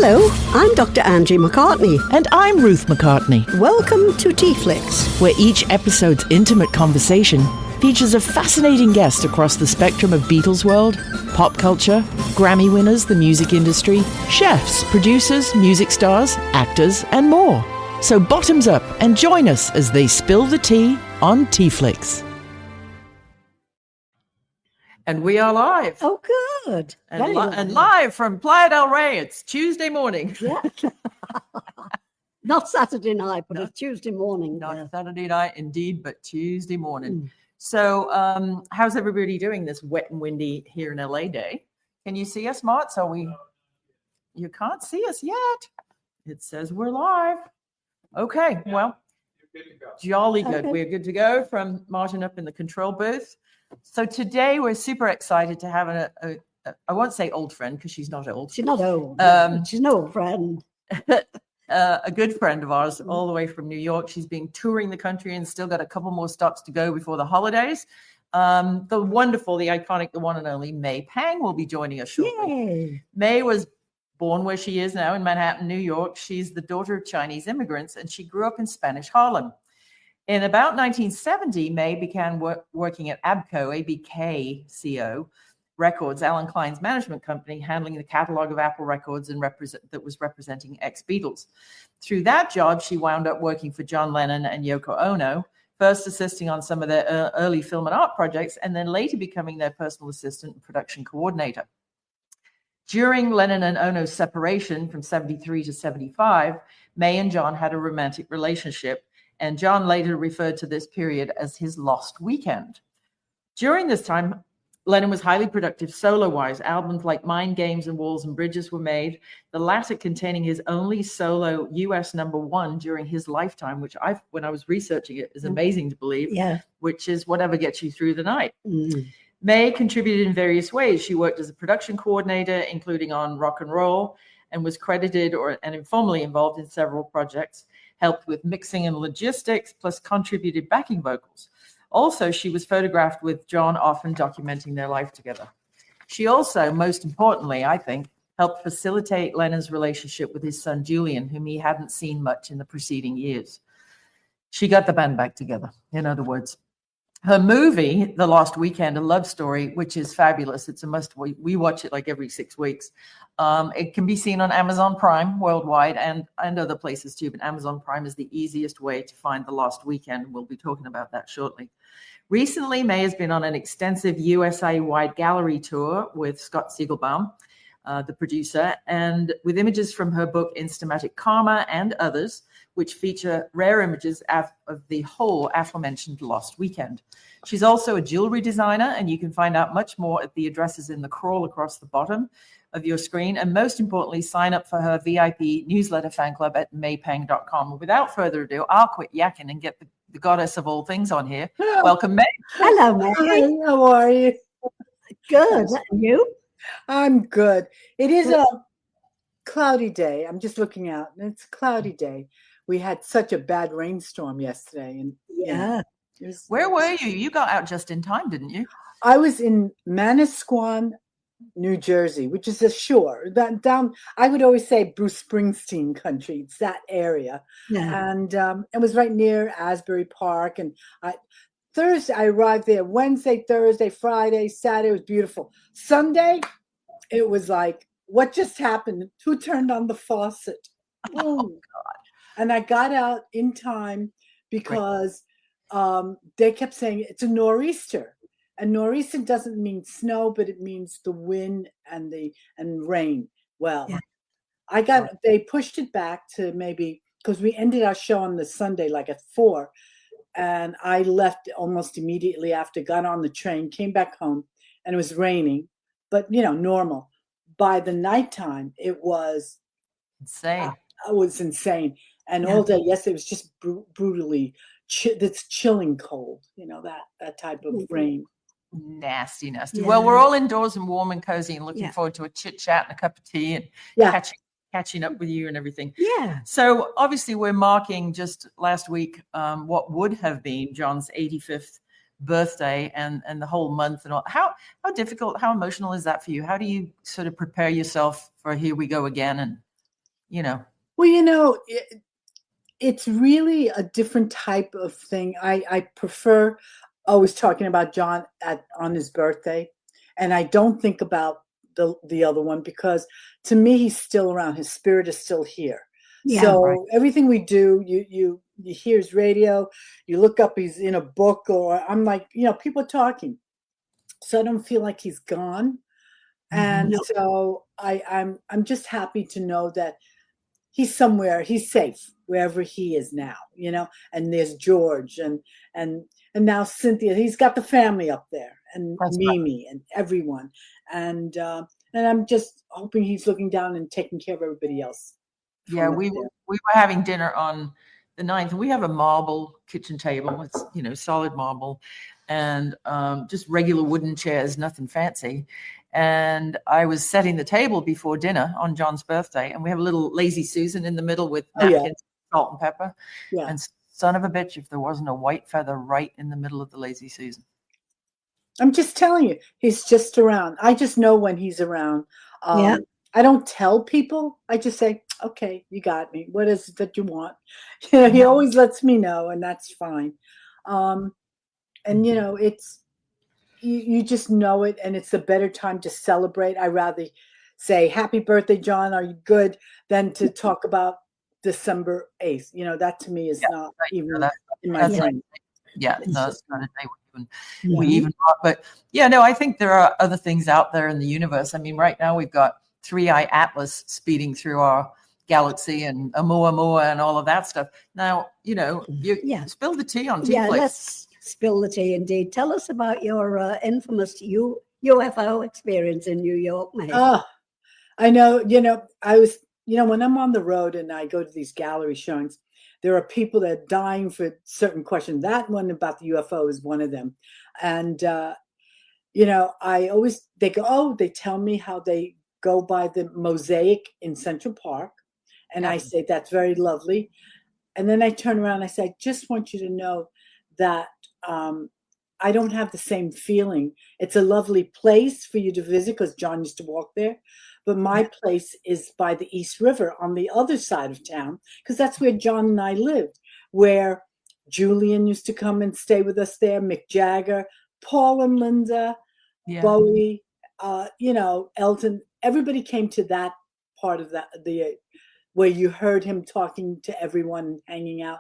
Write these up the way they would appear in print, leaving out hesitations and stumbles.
Hello, I'm Dr. Angie McCartney. And I'm Ruth McCartney. Welcome to TeaFlix, where each episode's intimate conversation features a fascinating guest across the spectrum of Beatles world, pop culture, Grammy winners, the music industry, chefs, producers, music stars, actors, and more. So bottoms up and join us as they spill the tea on TeaFlix. And we are live. Oh, good. And live from Playa del Rey. It's Tuesday morning. Yeah. Not Saturday night, but it's Tuesday morning. Not Saturday night, indeed, but Tuesday morning. So how's everybody doing this wet and windy here in LA day? Can you see us, Mart? You can't see us yet. It says we're live. Okay, well, jolly good. Okay. We're good to go from Martin up in the control booth. So today we're super excited to have I won't say old friend because she's not old. She's not old. She's no old friend. A good friend of ours all the way from New York. She's been touring the country and still got a couple more stops to go before the holidays. The wonderful, the iconic, the one and only May Pang will be joining us shortly. Yay. May was born where she is now in Manhattan, New York. She's the daughter of Chinese immigrants and she grew up in Spanish Harlem. In about 1970, May began working at ABKCO Records, Alan Klein's management company, handling the catalog of Apple Records and that was representing ex-Beatles. Through that job, she wound up working for John Lennon and Yoko Ono, first assisting on some of their early film and art projects, and then later becoming their personal assistant and production coordinator. During Lennon and Ono's separation from 73 to 75, May and John had a romantic relationship, and John later referred to this period as his lost weekend. During this time, Lennon was highly productive solo-wise. Albums like Mind Games and Walls and Bridges were made, the latter containing his only solo US #1 during his lifetime, which when I was researching it, is amazing to believe, which is Whatever Gets You Through the Night. May contributed in various ways. She worked as a production coordinator, including on Rock and Roll, and was credited and informally involved in several projects, helped with mixing and logistics, plus contributed backing vocals. Also, she was photographed with John, often documenting their life together. She also, most importantly, I think, helped facilitate Lennon's relationship with his son, Julian, whom he hadn't seen much in the preceding years. She got the band back together, in other words. Her movie, The Lost Weekend, a love story, which is fabulous. It's a must. We watch it like every 6 weeks. It can be seen on Amazon Prime worldwide and other places too, but Amazon Prime is the easiest way to find The Lost Weekend. We'll be talking about that shortly. Recently, May has been on an extensive USA-wide gallery tour with Scott Siegelbaum, the producer, and with images from her book Instamatic Karma and others, which feature rare images of the whole aforementioned Lost Weekend. She's also a jewelry designer, and you can find out much more at the addresses in the crawl across the bottom of your screen. And most importantly, sign up for her VIP newsletter fan club at maypang.com. Without further ado, I'll quit yakking and get the goddess of all things on here. Hello. Welcome, May. Hello, May. Hi, how are you? Good. And you? I'm good. It is a cloudy day. I'm just looking out, and it's a cloudy day. We had such a bad rainstorm yesterday. And where were you? You got out just in time, didn't you? I was in Manasquan, New Jersey, which is a shore. That down, I would always say Bruce Springsteen country. It's that area. Yeah. And it was right near Asbury Park. And Thursday, I arrived there. Wednesday, Thursday, Friday, Saturday, it was beautiful. Sunday, it was like, what just happened? Who turned on the faucet? Oh, God. And I got out in time because they kept saying it's a nor'easter. And nor'easter doesn't mean snow, but it means the wind and rain. Well, they pushed it back to maybe, because we ended our show on the Sunday like at 4. And I left almost immediately after, got on the train, came back home, and it was raining, but normal. By the nighttime, it was insane. It was insane. And all day yesterday, it was just brutally, it's chilling cold, that type of rain. Nasty. Yeah. Well, we're all indoors and warm and cozy and looking forward to a chit chat and a cup of tea and catching up with you and everything. Yeah. So obviously we're marking just last week what would have been John's 85th birthday and the whole month and all. How difficult, how emotional is that for you? How do you sort of prepare yourself for here we go again? And you know. Well, it's really a different type of thing. I prefer always talking about John on his birthday, and I don't think about the other one, because to me he's still around. His spirit is still here. Yeah, So right. everything we do, you hear his radio, you look up, he's in a book, or I'm like, people talking. So I don't feel like he's gone. And No. so I'm just happy to know that he's somewhere, he's safe wherever he is now, and there's George and now Cynthia, he's got the family up there, and That's Mimi and everyone. And I'm just hoping he's looking down and taking care of everybody else. Yeah, we were having dinner on the 9th, and we have a marble kitchen table. It's solid marble, and just regular wooden chairs, nothing fancy. And I was setting the table before dinner on John's birthday, and we have a little lazy Susan in the middle with napkins, salt and pepper. Yeah. And son of a bitch, if there wasn't a white feather right in the middle of the lazy Susan. I'm just telling you, he's just around. I just know when he's around. Yeah. I don't tell people. I just say, okay, you got me. What is it that you want? He always lets me know, and that's fine. And it's, you just know it, and it's a better time to celebrate. I rather say, happy birthday, John, are you good, than to talk about December 8th. That to me is not even in my brain. Yeah, no, it's not a day we even talk. But I think there are other things out there in the universe. I mean, right now we've got 3i Atlas speeding through our galaxy, and Oumuamua and all of that stuff. Now, you spill the tea on TeaFlix. Yeah, let's spill the tea indeed. Tell us about your infamous UFO experience in New York, mate. Oh, I know. I was, when I'm on the road and I go to these gallery showings, there are people that are dying for certain questions. That one about the UFO is one of them. And, they go, they tell me how they go by the mosaic in Central Park. And I say, that's very lovely. And then I turn around and I say, I just want you to know that I don't have the same feeling. It's a lovely place for you to visit, because John used to walk there. But my place is by the East River on the other side of town, because that's where John and I lived, where Julian used to come and stay with us there, Mick Jagger, Paul and Linda, Bowie, Elton. Everybody came to that part of where you heard him talking to everyone, hanging out.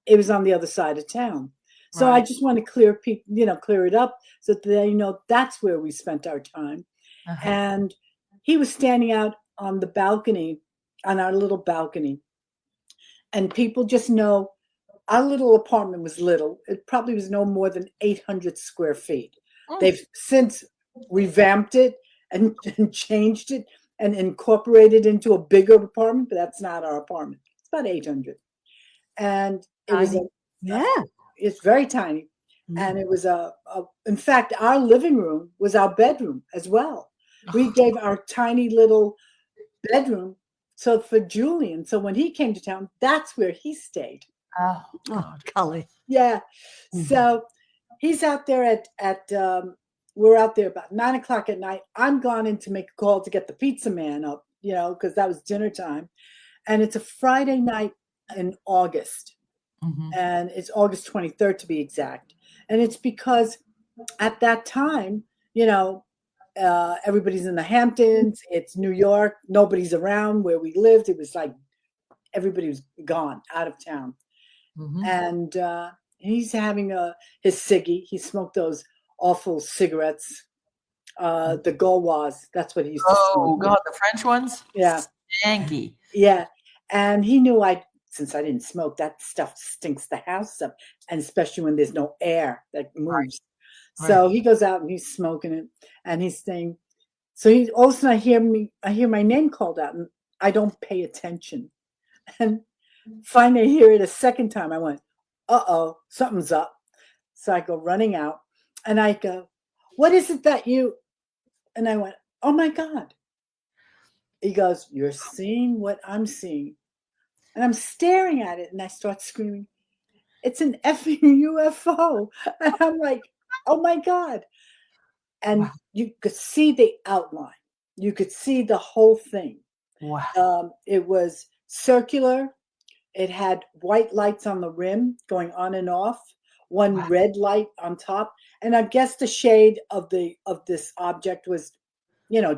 It was on the other side of town. So I just want to clear it up so that they know that's where we spent our time. And he was standing out on the balcony, on our little balcony. And people just know our little apartment was little. It probably was no more than 800 square feet. They've since revamped it and changed it and incorporated into a bigger apartment, but that's not our apartment. It's about 800. And it was it's very tiny. And it was in fact, our living room was our bedroom as well. We gave our tiny little bedroom for Julian. So when he came to town, that's where he stayed. Oh, Cully. Yeah. So he's out there we're out there about 9:00 at night. I'm gone in to make a call to get the pizza man up, because that was dinner time. And it's a Friday night in August. And it's August 23rd to be exact. And it's because at that time, everybody's in the Hamptons. It's New York. Nobody's around where we lived. It was like everybody was gone, out of town. And he's having his ciggy. He smoked those awful cigarettes, the Gaulois. That's what he used to smoke. Oh, God, the French ones? Yeah. Stanky. Yeah. And he knew since I didn't smoke, that stuff stinks the house up, and especially when there's no air that moves. Right. So he goes out and he's smoking it, and he's saying, so all of a sudden I hear my name called out, and I don't pay attention. And finally I hear it a second time. I went, uh-oh, something's up. So I go running out, and I go, what is it that you, and I went, oh my God. He goes, you're seeing what I'm seeing. And I'm staring at it, and I start screaming, it's an effing UFO. And I'm like, oh my God. And you could see the outline. You could see the whole thing. Wow. It was circular. It had white lights on the rim going on and off, one red light on top. And I guess the shade of this object was,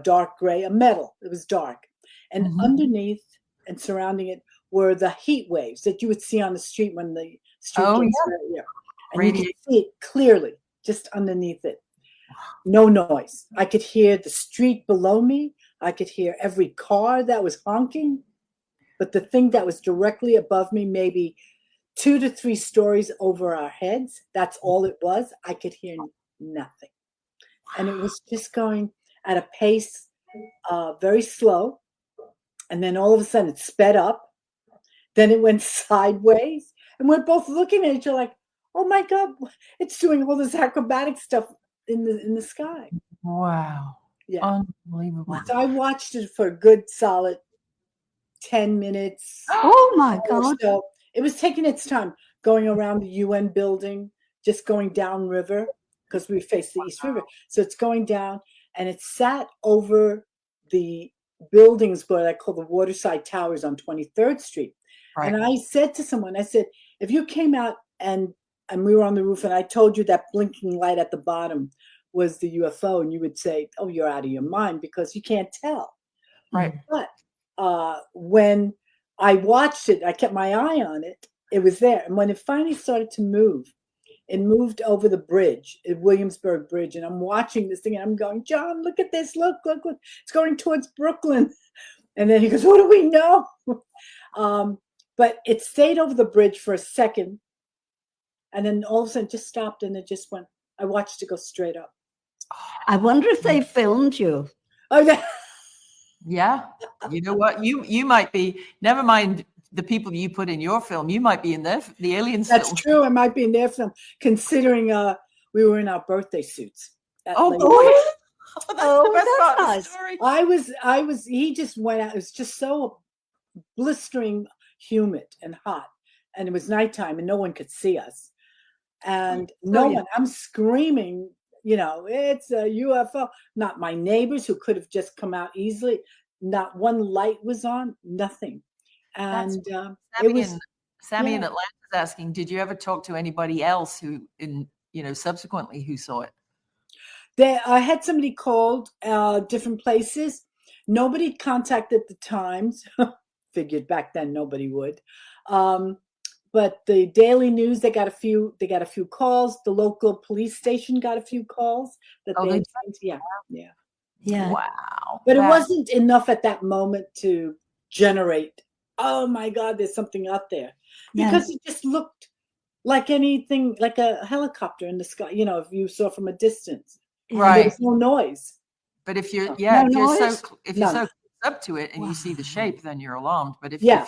dark gray, a metal. It was dark. And underneath and surrounding it were the heat waves that you would see on the street when the street gets very. And you could see it clearly just underneath it. No noise. I could hear the street below me. I could hear every car that was honking. But the thing that was directly above me, maybe 2 to 3 stories over our heads, that's all it was. I could hear nothing. And it was just going at a pace very slow. And then all of a sudden it sped up. Then it went sideways. And we're both looking at each other like, oh my God, it's doing all this acrobatic stuff in the sky. Wow. Yeah. Unbelievable. So I watched it for a good solid 10 minutes. Oh my God. So it was taking its time going around the UN building, just going down river because we faced the East River. So it's going down and it sat over the buildings what I call the Waterside Towers on 23rd Street. Right. And I said to someone, I said, if you came out and we were on the roof and I told you that blinking light at the bottom was the UFO, and you would say, oh, you're out of your mind because you can't tell. Right. But when I watched it, I kept my eye on it. It was there. And when it finally started to move, it moved over the bridge, the Williamsburg Bridge. And I'm watching this thing and I'm going, John, look at this. Look. It's going towards Brooklyn. And then he goes, what do we know? But it stayed over the bridge for a second. And then all of a sudden it just stopped and it just went. I watched it go straight up. I wonder if they filmed you. Oh, yeah. You know what? You might be, never mind the people you put in your film, you might be in the aliens That's film. true. I might be in their film, considering we were in our birthday suits. Oh, boy. That's the best part of the nice. story. He just went out. It was just so blistering humid and hot. And it was nighttime and no one could see us. And I'm screaming, it's a UFO. Not my neighbors who could have just come out easily. Not one light was on, nothing. And Sammy in Atlanta is asking, did you ever talk to anybody else who subsequently who saw it? I had somebody called different places. Nobody contacted the Times. Figured back then nobody would. But the Daily News, they got a few calls. The local police station got a few calls that yeah. Wow. But it wasn't enough at that moment to generate, oh my God, there's something out there. Because it just looked like anything, like a helicopter in the sky, if you saw from a distance. Right. There was no noise. But if you're so up to it and you see the shape, then you're alarmed. But if you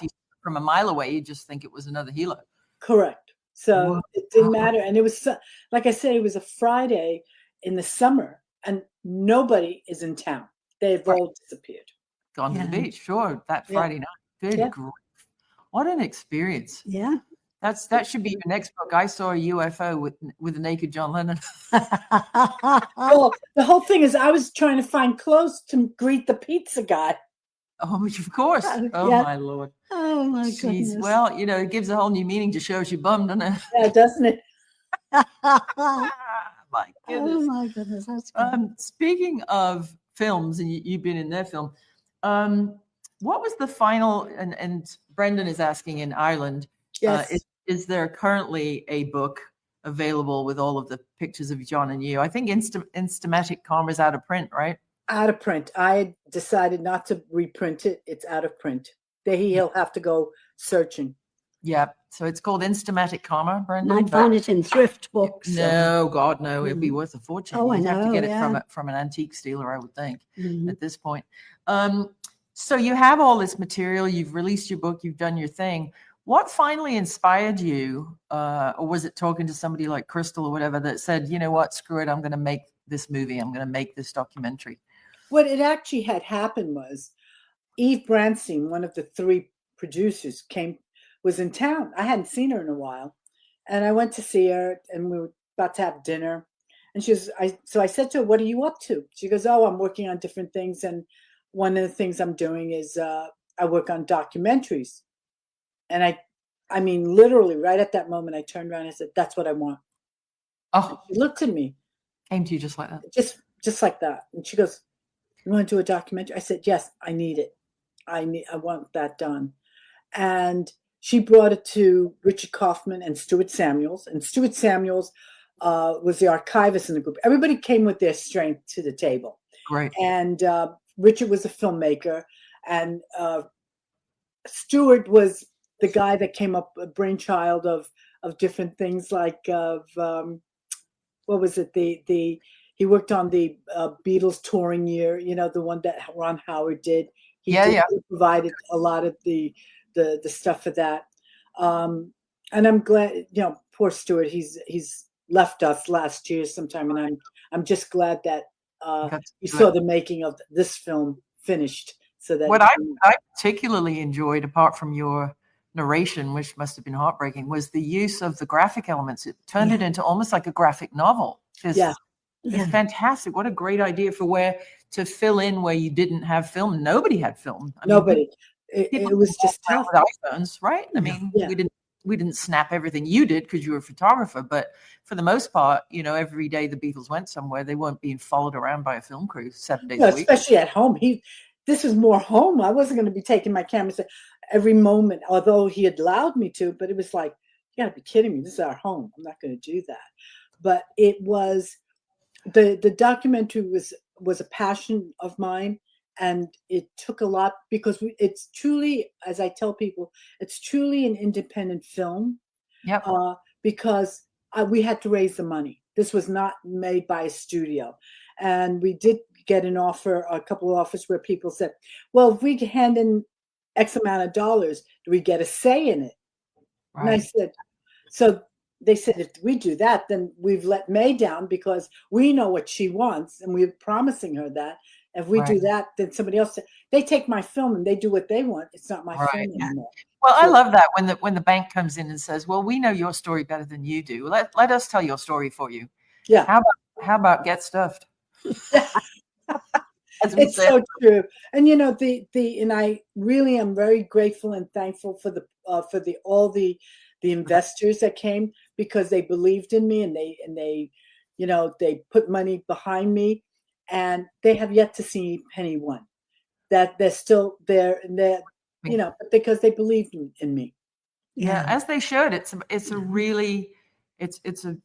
from a mile away, you just think it was another helo. Correct. So it didn't matter. And it was, like I said, it was a Friday in the summer and nobody is in town. They've all disappeared. Gone to the beach. Sure. That Friday night. Good grief. What an experience. Yeah. That should be your next book. I saw a UFO with a naked John Lennon. Well, the whole thing is I was trying to find clothes to greet the pizza guy. Oh, of course. Oh, my Lord. Oh, my goodness. Well, it gives a whole new meaning to shows you bummed, doesn't it? Yeah, doesn't it? My goodness. Oh, my goodness. That's good. Speaking of films, and you've been in their film, what was the final, and Brendan is asking in Ireland, is there currently a book available with all of the pictures of John and you? I think Instamatic Karma's out of print, right? Out of print. I decided not to reprint it. It's out of print. He'll have to go searching. Yeah. So it's called Instamatic Karma, Brendan. Might find it in thrift books. No, God, no. It'd be worth a fortune. Oh, You'd I know. have to get it from an antique dealer, I would think, at this point. So you have all this material. You've released your book. You've done your thing. What finally inspired you, or was it talking to somebody like Crystal or whatever that said, you know what, screw it, I'm going to make this movie. I'm going to make this documentary. What it actually had happened was Eve Branstein, one of the 3 producers, was in town. I hadn't seen her in a while. And I went to see her and we were about to have dinner. And so I said to her, what are you up to? She goes, oh, I'm working on different things. And one of the things I'm doing is I work on documentaries. And I mean, literally right at that moment, I turned around and I said, that's what I want. Oh, She looked at me. Came to you just like that. Just like that. And she goes, you want to do a documentary? I said, yes, I need it. I want that done. And she brought it to Richard Kaufman and Stuart Samuels. And Stuart Samuels was the archivist in the group. Everybody came with their strength to the table. Great. And Richard was a filmmaker. And Stuart was the guy that came up, a brainchild of different things, like what was it? He worked on the Beatles touring year, the one that Ron Howard did. He provided a lot of the stuff for that. And I'm glad, poor Stuart, he's left us last year sometime, and I'm just glad that you saw the making of this film finished. So that what I particularly enjoyed, apart from your narration, which must have been heartbreaking, was the use of the graphic elements. It turned it into almost like a graphic novel. It's fantastic. What a great idea for where to fill in where you didn't have film. Nobody had film. Nobody. It was just tough with iPhones, right? I mean, we didn't snap everything you did because you were a photographer, but for the most part, every day the Beatles went somewhere, they weren't being followed around by a film crew 7 days a week. Especially at home. This was more home. I wasn't going to be taking my cameras every moment, although he had allowed me to, but it was like, you got to be kidding me. This is our home. I'm not going to do that. But it was, the documentary was a passion of mine, and it took a lot because it's truly, as I tell people, it's truly an independent film. Yep. Because we had to raise the money. This was not made by a studio. And we did get a couple of offers where people said, well, if we hand in X amount of dollars, do we get a say in it? Right. And I said, so they said, if we do that, then we've let May down because we know what she wants and we're promising her that. If we do that, then somebody else, they take my film and they do what they want. It's not my film anymore. Well, I love that when the bank comes in and says, well, we know your story better than you do. Let us tell your story for you. Yeah. How about get stuffed? It's so true. And and I really am very grateful and thankful for all the investors that came, because they believed in me and they put money behind me, and they have yet to see penny one. That they're still there, and because they believed in me. Yeah, as they should. It's a really it's a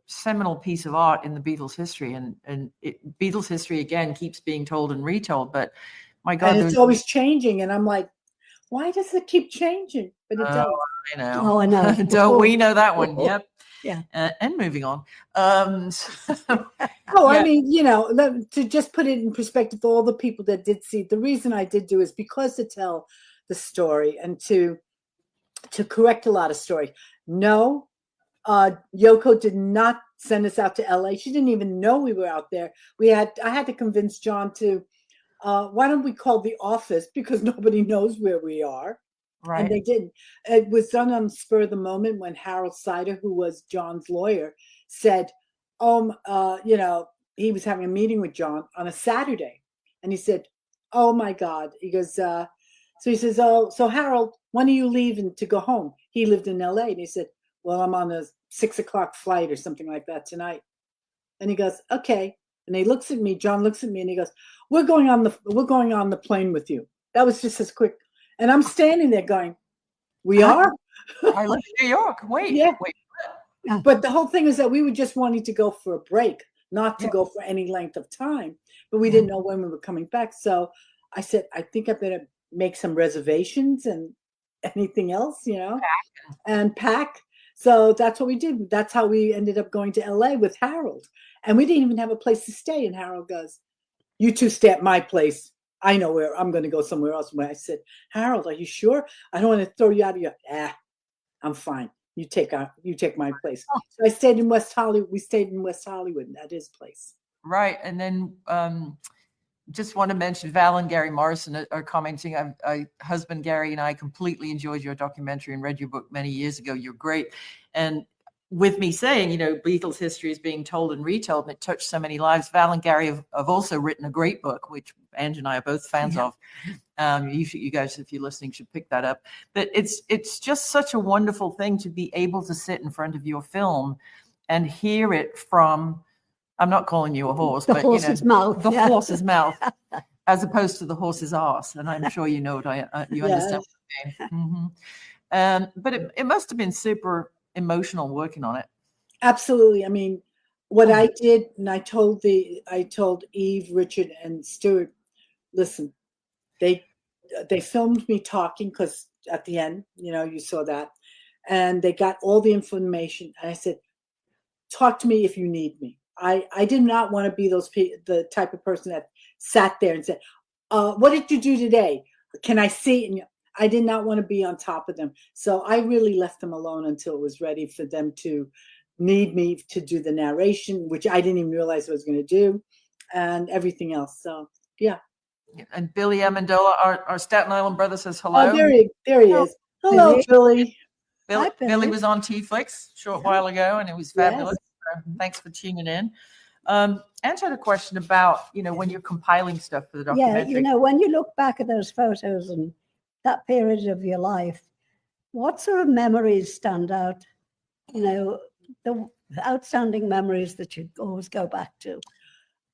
seminal piece of art in the Beatles history, and Beatles history again keeps being told and retold. But my God, and it's always changing, and I'm like, why does it keep changing? But it does. I know. Oh, I know. Don't we know that one? Yep. Yeah. And moving on. I mean, to just put it in perspective, all the people that did see, the reason I did do is because to tell the story and to correct a lot of stories. No, Yoko did not send us out to LA. She didn't even know we were out there. I had to convince John to, why don't we call the office, because nobody knows where we are. Right. And they didn't. It was done on the spur of the moment when Harold Sider, who was John's lawyer, said, he was having a meeting with John on a Saturday. And he said, oh my God. He goes, so he says, oh, so Harold, when are you leaving to go home? He lived in LA. And he said, well, I'm on a 6:00 flight or something like that tonight. And he goes, okay. And he looks at me, John looks at me, and he goes, we're going on the plane with you. That was just as quick. And I'm standing there going, we are? I live in New York. Wait. But the whole thing is that we were just wanting to go for a break, not to go for any length of time. But we didn't know when we were coming back. So I said, I think I better make some reservations and anything else, and pack. So that's what we did. That's how we ended up going to LA with Harold. And we didn't even have a place to stay. And Harold goes, you two stay at my place. I know where I'm going to go somewhere else. When I said, Harold, are you sure? I don't want to throw you out of your. I'm fine. You take my place. So I stayed in West Hollywood. We stayed in West Hollywood at his place. Right, and then just want to mention Val and Gary Morrison are commenting. Husband Gary and I completely enjoyed your documentary and read your book many years ago. You're great, and with me saying, Beatles history is being told and retold, and it touched so many lives. Val and Gary have also written a great book, which Ange and I are both fans of. You guys, if you're listening, should pick that up. But it's just such a wonderful thing to be able to sit in front of your film and hear it from, I'm not calling you a horse, the but horse's mouth. The horse's mouth, as opposed to the horse's arse. And I'm sure you know what you understand what I mean. Mm-hmm. But it must have been super emotional working on it. Absolutely. I mean, what I did, and I told Eve, Richard, and Stuart, listen, they filmed me talking, because at the end, you saw that, and they got all the information. And I said, talk to me if you need me. I did not want to be the type of person that sat there and said, what did you do today? Can I see? And I did not want to be on top of them. So I really left them alone until it was ready for them to need me to do the narration, which I didn't even realize I was going to do, and everything else. So, yeah. And Billy Amendola, our Staten Island brother, says hello. Oh, there he is. Hello, Billy. Billy was on TeaFlix a short while ago, and it was fabulous. Yes. So thanks for tuning in. Ange had a question about, when you're compiling stuff for the documentary. Yeah, when you look back at those photos and that period of your life, what sort of memories stand out? The outstanding memories that you always go back to.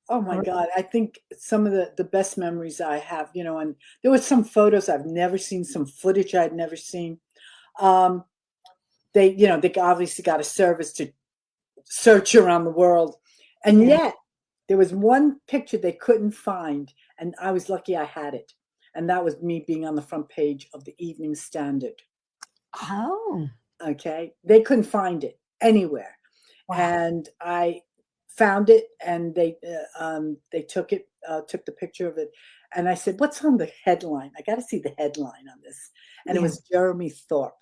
Oh my God. I think some of the best memories I have, and there were some photos I've never seen, some footage I'd never seen. They obviously got a service to search around the world. And yet there was one picture they couldn't find, and I was lucky I had it. And that was me being on the front page of the Evening Standard. Oh. Okay. They couldn't find it anywhere. Wow. And I found it, and they took the picture of it. And I said, what's on the headline? I got to see the headline on this. And it was Jeremy Thorpe.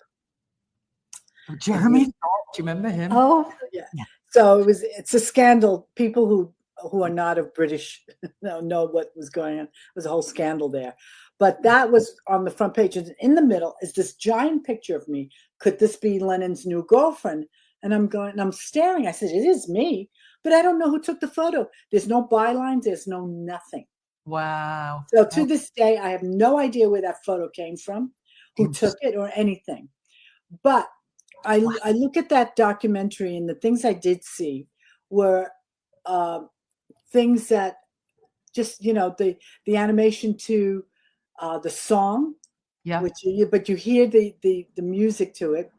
Jeremy Thorpe, do you remember him? Oh, yeah. So it's a scandal. People who are not of British know what was going on. There was a whole scandal there. But that was on the front page. And in the middle is this giant picture of me. Could this be Lennon's new girlfriend? And I'm staring. I said, it is me. But I don't know who took the photo. There's no bylines. There's no nothing. Wow. So to this day, I have no idea where that photo came from, who took it or anything. But I look at that documentary, and the things I did see were things that just, the animation to the song, but you hear the music to it.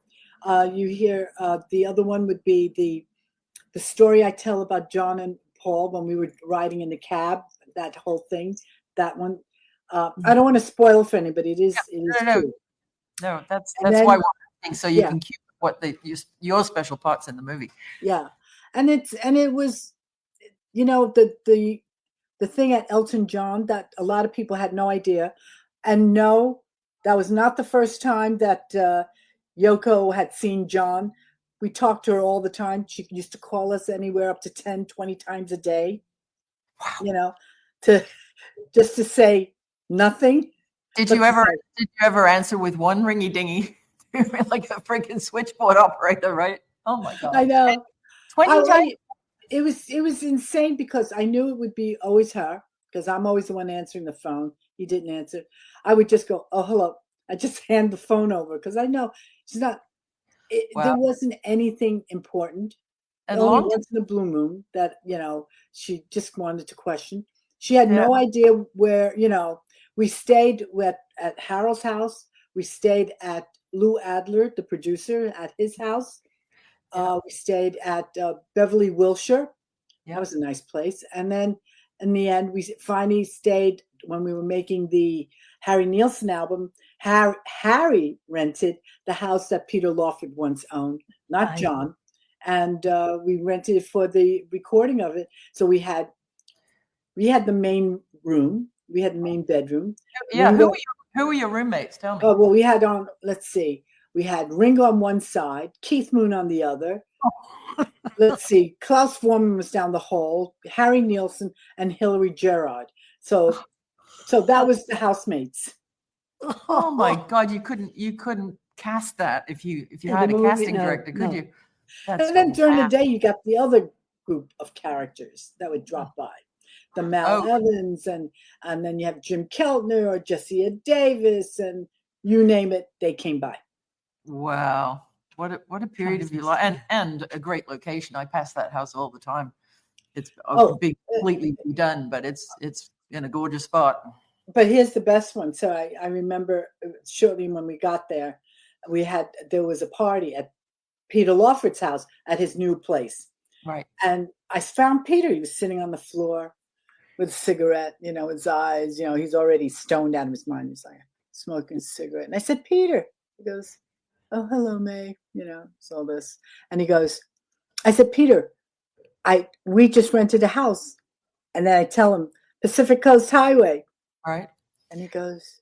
You hear the other one would be the story I tell about John and Paul when we were riding in the cab, that whole thing, that one. I don't want to spoil for anybody. It is true. No, that's why we're watching, so you can keep your special parts in the movie. Yeah. And it was, the thing at Elton John that a lot of people had no idea. And no, that was not the first time that Yoko had seen John. We talked to her all the time. She used to call us anywhere up to 10, 20 times a day, to say nothing. Did you ever answer with one ringy dingy, like a freaking switchboard operator, right? Oh my God. I know. 20 times. It was insane, because I knew it would be always her, because I'm always the one answering the phone. He didn't answer. I would just go, oh, hello. I just hand the phone over, because I know she's not. There wasn't anything important. And only once in a blue moon that, she just wanted to question. She had no idea where, we stayed at Harold's house. We stayed at Lou Adler, the producer, at his house. We stayed at Beverly Wilshire. That was a nice place. And then in the end, we finally stayed when we were making the Harry Nilsson album. Harry rented the house that Peter Lawford once owned, not John. And we rented it for the recording of it. So we had the main room. We had the main bedroom. Yeah. Who were your roommates? Tell me. Oh, well, we had let's see. We had Ringo on one side, Keith Moon on the other. Let's see. Klaus Voormann was down the hall, Harry Nilsson, and Hillary Gerard. So that was the housemates. Oh my God, you couldn't cast that if you had a casting director, could you? That's And then during the wow. day, you got the other group of characters that would drop by, the Mal Oh. Evans, and then you have Jim Keltner or Jessia Davis, and you name it, they came by. Wow. What a period of your life, and a great location. I pass that house all the time. It's been completely redone, but it's in a gorgeous spot. But here's the best one. So I remember shortly when we got there, there was a party at Peter Lawford's house at his new place. Right. And I found Peter. He was sitting on the floor with a cigarette, his eyes, he's already stoned out of his mind. He's like smoking a cigarette. And I said, Peter. He goes, oh, hello, May. It's all this. And he goes, I said, Peter, we just rented a house. And then I tell him, Pacific Coast Highway. All right. And he goes,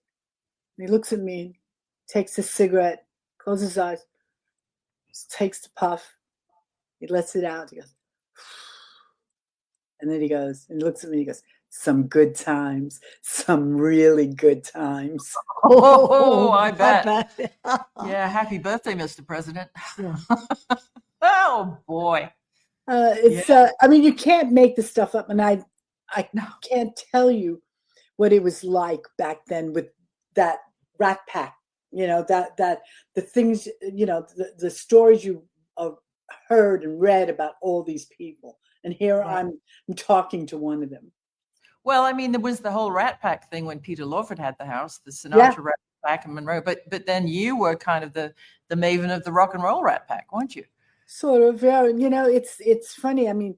and he looks at me, takes his cigarette, closes his eyes, takes the puff. He lets it out. He goes, and then he goes, and he looks at me, he goes, some good times, some really good times. Oh, I bet. Yeah, happy birthday, Mr. President. Yeah. Oh, boy. I mean, you can't make this stuff up. And I can't tell you what it was like back then with that Rat Pack, that the things, the stories you heard and read about all these people. And here I'm talking to one of them. Well, I mean, there was the whole Rat Pack thing when Peter Lawford had the house, the Sinatra Rat Pack and Monroe. But then you were kind of the maven of the rock and roll Rat Pack, weren't you? Sort of, yeah. It's funny. I mean,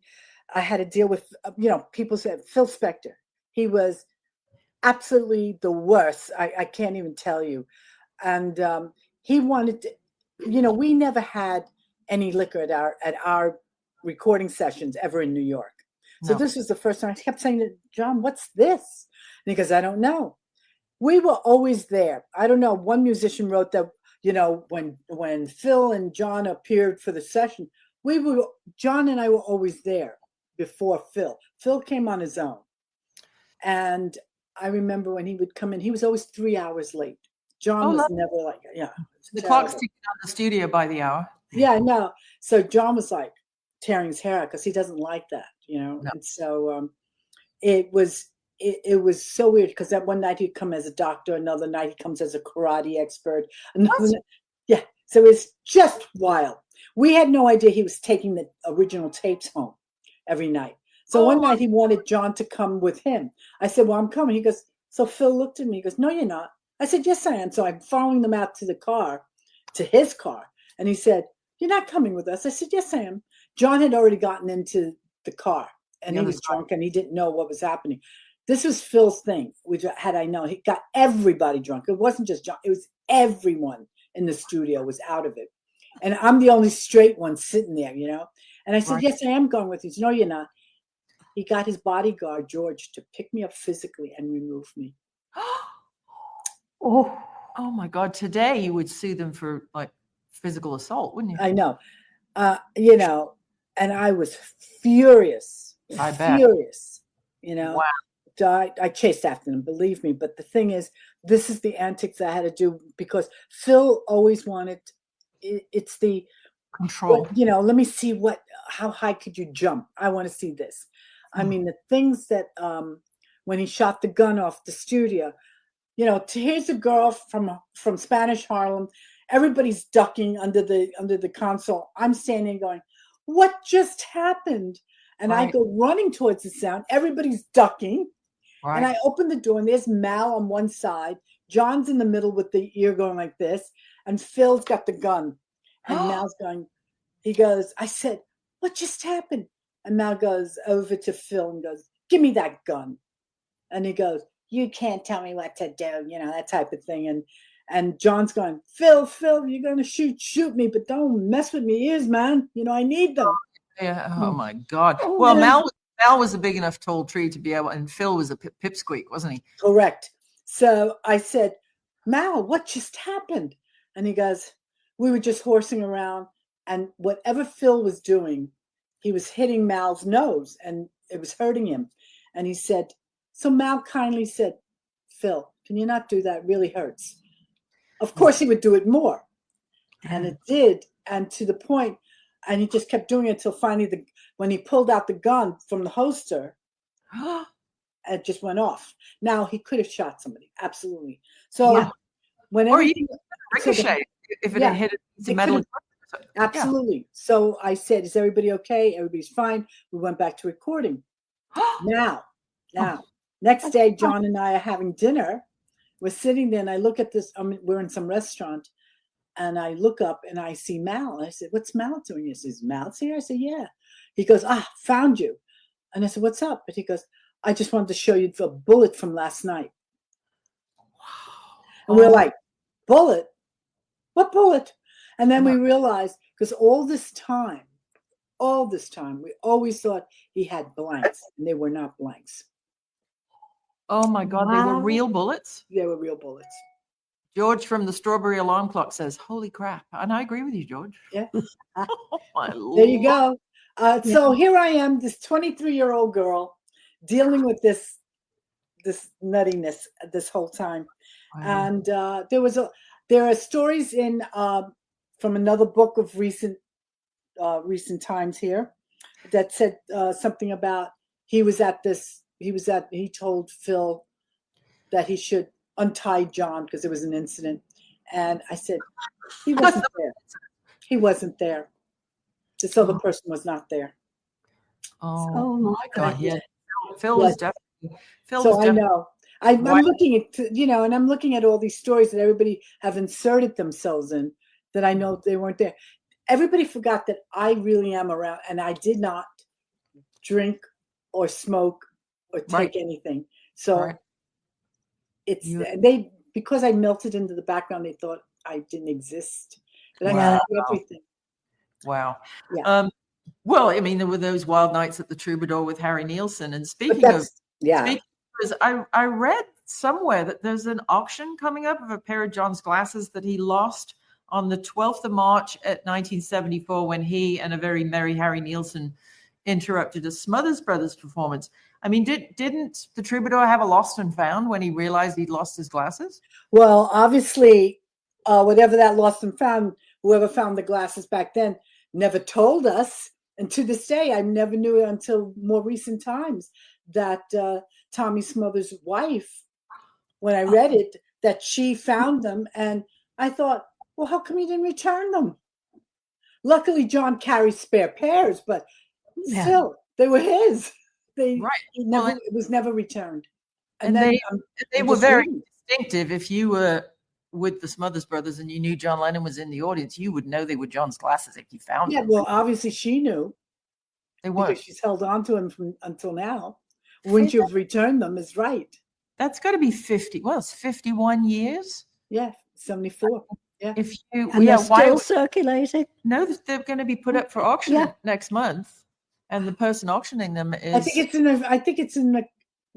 I had to deal with, people said Phil Spector. He was absolutely the worst. I can't even tell you. And he wanted to, we never had any liquor at our recording sessions ever in New York. So this was the first time I kept saying to John, what's this? And he goes, I don't know. We were always there. I don't know. One musician wrote that, when Phil and John appeared for the session, John and I were always there before Phil. Phil came on his own. And I remember when he would come in, he was always 3 hours late. John was never like, the clock's ticking on the studio by the hour. Yeah, I know. So John was like tearing his hair out because he doesn't like that, No. And so it was so weird because that one night he'd come as a doctor, another night he comes as a karate expert. Yeah, so it's just wild. We had no idea he was taking the original tapes home every night. So one night he wanted John to come with him. I said, well, I'm coming. He goes, so Phil looked at me. He goes, no, you're not. I said, yes, I am. So I'm following them out to his car. And he said, you're not coming with us. I said, yes, I am. John had already gotten into the car and he was drunk and he didn't know what was happening. This was Phil's thing, which had I known, he got everybody drunk. It wasn't just John. It was everyone in the studio was out of it. And I'm the only straight one sitting there, And I said, yes, I am going with you. He said, no, you're not. He got his bodyguard, George, to pick me up physically and remove me. Oh my God. Today you would sue them for like physical assault, wouldn't you? I know. And I was furious. I bet. Furious. Wow. I chased after them, believe me. But the thing is, this is the antics I had to do because Phil always wanted, it's the control. Let me see how high could you jump? I want to see this. I mean, the things that when he shot the gun off the studio, here's a girl from Spanish Harlem. Everybody's ducking under the console. I'm standing going, what just happened? And I go running towards the sound. Everybody's ducking. Right. And I open the door and there's Mal on one side. John's in the middle with the ear going like this. And Phil's got the gun. And Mal's going, he goes, I said, what just happened? And Mal goes over to Phil and goes, give me that gun. And he goes, you can't tell me what to do, that type of thing. And John's going, Phil, you're going to shoot me, but don't mess with me ears, man. I need them. Yeah. Oh my God. Well, Mal was a big enough tall tree to be able, and Phil was a pipsqueak, wasn't he? Correct. So I said, Mal, what just happened? And he goes, we were just horsing around, and whatever Phil was doing, he was hitting Mal's nose, and it was hurting him. And he said, so Mal kindly said, Phil, can you not do that? It really hurts. Of course, he would do it more. And it did. And to the point, And he just kept doing it until finally when he pulled out the gun from the holster, it just went off. Now he could have shot somebody, absolutely. So when or everything ricochet if it had hit a metal. Absolutely. So I said, "Is everybody okay?" Everybody's fine. We went back to recording. Now, next day, John and I are having dinner. We're sitting there, and I look at this. We're in some restaurant, and I look up, and I see Mal. I said, "What's Mal doing?" He says, "Mal's here." I said, "Yeah." He goes, "Found you." And I said, "What's up?" But he goes, "I just wanted to show you the bullet from last night." Wow. And we're like, "Bullet? What bullet?" And then we realized, because all this time, we always thought he had blanks, and they were not blanks. Oh my God, they were real bullets? They were real bullets. George from the Strawberry Alarm Clock says, "Holy crap." And I agree with you, George. Yeah. Oh my Lord. There you go. So here I am, this 23-year-old girl, dealing with this nuttiness this whole time. Wow. And there are stories in from another book of recent times here that said something about he told Phil that he should untie John because there was an incident. And I said, he wasn't there. He wasn't there. This other person was not there. Oh my God. Yeah. Phil yes. was definitely. I know. I'm looking at, and I'm looking at all these stories that everybody have inserted themselves in that I know they weren't there. Everybody forgot that I really am around, and I did not drink or smoke or take anything. So because I melted into the background, they thought I didn't exist. But I got everything. Wow. Yeah. Well, I mean, there were those wild nights at the Troubadour with Harry Nilsson. And speaking of, I read somewhere that there's an auction coming up of a pair of John's glasses that he lost on the 12th of March at 1974 when he and a very merry Harry Nilsson interrupted a Smothers Brothers performance. I mean, didn't the Troubadour have a lost and found when he realized he'd lost his glasses? Well, obviously, whatever that lost and found, whoever found the glasses back then never told us. And to this day, I never knew it until more recent times that Tommy Smothers' wife, when I read it, that she found them. And I thought, well, how come you didn't return them? Luckily, John carries spare pairs, but still, they were his. It was never returned. And then they were very distinctive. If you were with the Smothers Brothers and you knew John Lennon was in the audience, you would know they were John's glasses if you found them. Yeah, well, obviously she knew. They were. Because she's held on to him until now. Wouldn't you have returned them is right. That's got to be 50. Well, it's 51 years. Yeah, 74. Yeah. They're still circulating. No, they're going to be put up for auction next month. And the person auctioning them is. I think it's in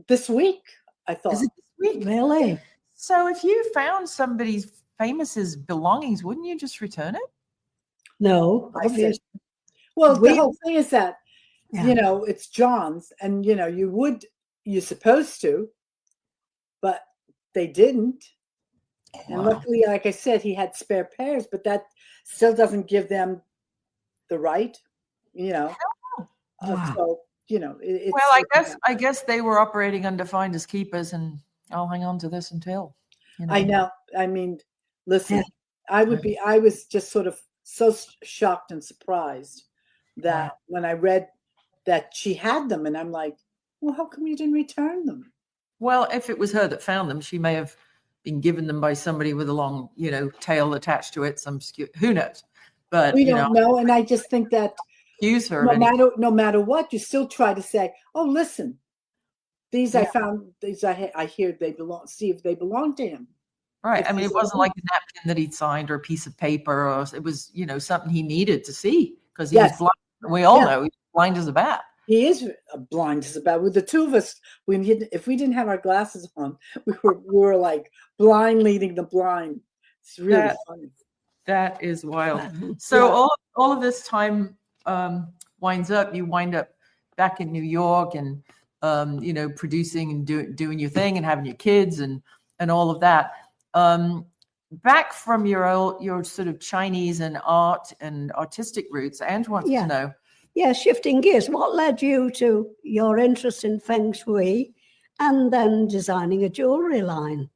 this week. I thought. Is it this week? Really? So if you found somebody's famous's belongings, wouldn't you just return it? No, obviously. Well, the whole thing is that it's John's, and you're supposed to, but they didn't. Wow. And luckily, like I said, he had spare pairs, but that still doesn't give them the right, Wow. So I guess they were operating under finders keepers, and I'll hang on to this until. I know. I mean, listen, I was just sort of so shocked and surprised that when I read that she had them, and I'm like, well, how come you didn't return them? Well, if it was her that found them, she may have been given them by somebody with a long, tail attached to it. Who knows? But we don't know. And I just think that accuse her. No matter what, you still try to say, oh, listen, these I found, these I hear they belong. See if they belong to him. Right. I mean, it wasn't like the napkin that he'd signed or a piece of paper, or it was, something he needed to see because he was blind. We all know he's blind as a bat. He is blind as a bat. With the two of us, if we didn't have our glasses on, we were like blind leading the blind. It's really funny. That is wild. So all of this time winds up. You wind up back in New York and producing and doing your thing and having your kids and all of that. back from your sort of Chinese and art and artistic roots, Ange wants to know. Yeah, shifting gears. What led you to your interest in feng shui and then designing a jewelry line?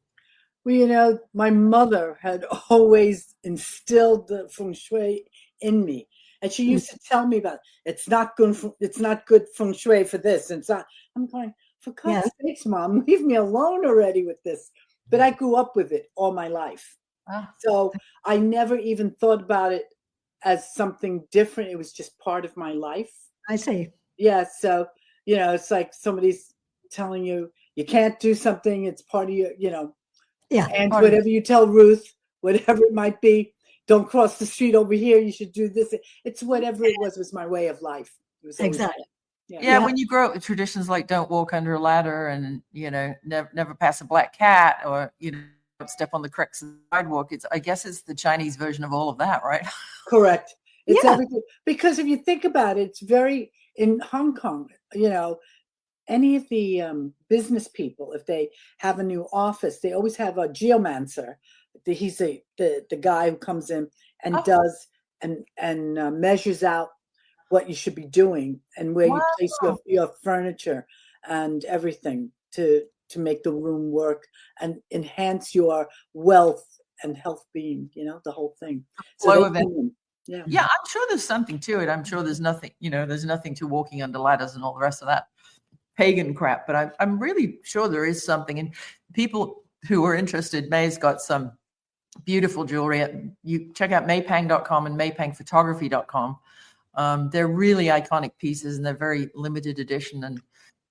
Well, my mother had always instilled the feng shui in me, and she used to tell me about it's not good feng shui for this. And so I'm going, for God's sakes, Mom, leave me alone already with this. But I grew up with it all my life, so I never even thought about it as something different. It was just part of my life. I see. Yeah, so it's like somebody's telling you can't do something. It's part of your, and whatever you tell Ruth, whatever it might be, don't cross the street over here. You should do this. It's whatever it was my way of life. It was exactly. Yeah, when you grow up with traditions like don't walk under a ladder and, never pass a black cat or, step on the cracks of the sidewalk. I guess it's the Chinese version of all of that, right? Correct. It's everything. Because if you think about it, it's very, in Hong Kong, any of the business people, if they have a new office, they always have a geomancer. He's the guy who comes in and does and measures out what you should be doing and where you place your furniture and everything to make the room work and enhance your wealth and health being, the whole thing. So yeah, I'm sure there's something to it. I'm sure there's nothing, there's nothing to walking under ladders and all the rest of that pagan crap, but I'm really sure there is something. And people who are interested, May's got some beautiful jewelry. You check out maypang.com and maypangphotography.com. They're really iconic pieces and they're very limited edition and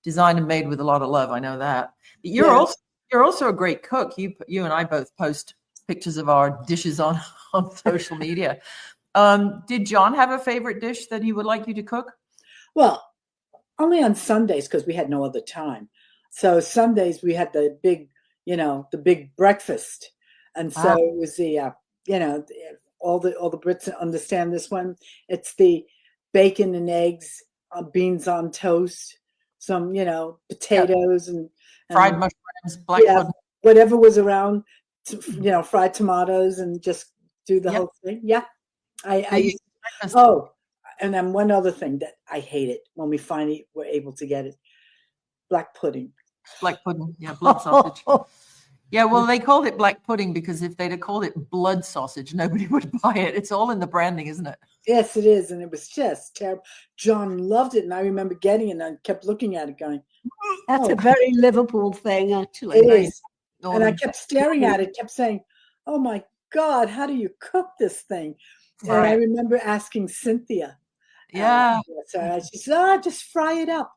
designed and made with a lot of love. I know that. But you're also a great cook. You and I both post pictures of our dishes on social media. Did John have a favorite dish that he would like you to cook? Well, only on Sundays because we had no other time. So Sundays we had the big, the big breakfast, and so it was the, all the Brits understand this one. It's the bacon and eggs, beans on toast, some potatoes and fried mushrooms, black pudding, whatever was around, fried tomatoes, and just do the whole thing. Yeah, and then one other thing that I hated when we finally were able to get it, black pudding. Black pudding, blood sausage. Yeah, well, they called it black pudding because if they'd have called it blood sausage, nobody would buy it. It's all in the branding, isn't it? Yes, it is, and it was just terrible. John loved it, and I remember getting it, and I kept looking at it going, that's a very Liverpool thing, actually. It is. And I kept staring at it, kept saying, oh, my God, how do you cook this thing? Right. And I remember asking Cynthia. Yeah. So she said, just fry it up.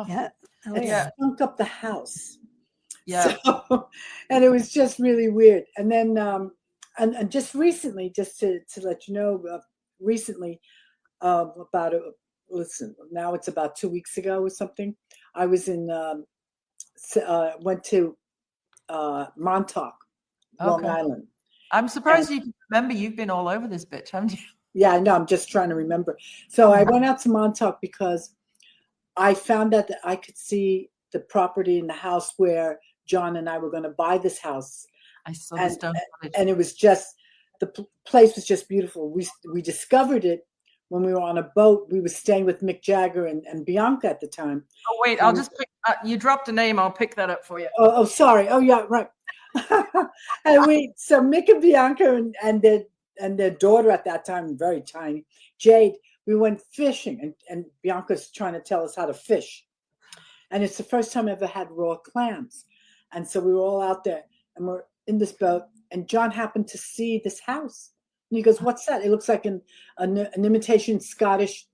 Yeah. It stunk up the house. Yeah. So, and it was just really weird. And then, and just recently, just to let you know, recently, listen, now it's about 2 weeks ago or something. I was went to Montauk, Long Island. I'm surprised you can remember. You've been all over this bitch, haven't you? Yeah, I know. I'm just trying to remember. So I went out to Montauk because I found out that I could see the property in the house where John and I were going to buy this house. I saw the stone cottage. And it was just, the place was just beautiful. We discovered it when we were on a boat. We were staying with Mick Jagger and Bianca at the time. Oh, wait, I'll just pick, you dropped a name. I'll pick that up for you. Oh, sorry. Oh, yeah, right. So Mick and Bianca and their daughter at that time, very tiny, Jade, we went fishing and Bianca's trying to tell us how to fish. And it's the first time I ever had raw clams. And so we were all out there and we're in this boat and John happened to see this house. And he goes, what's that? It looks like an imitation Scottish,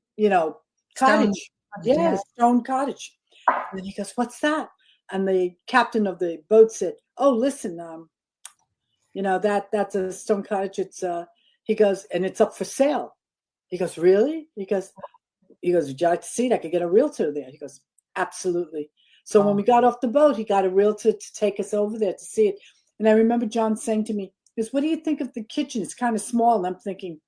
cottage. Stone cottage. And he goes, what's that? And the captain of the boat said, oh, listen, that's a stone cottage. He goes, and it's up for sale. He goes, really? He goes, would you like to see it? I could get a realtor there. He goes, absolutely. So when we got off the boat, he got a realtor to take us over there to see it. And I remember John saying to me, he goes, what do you think of the kitchen? It's kind of small. And I'm thinking,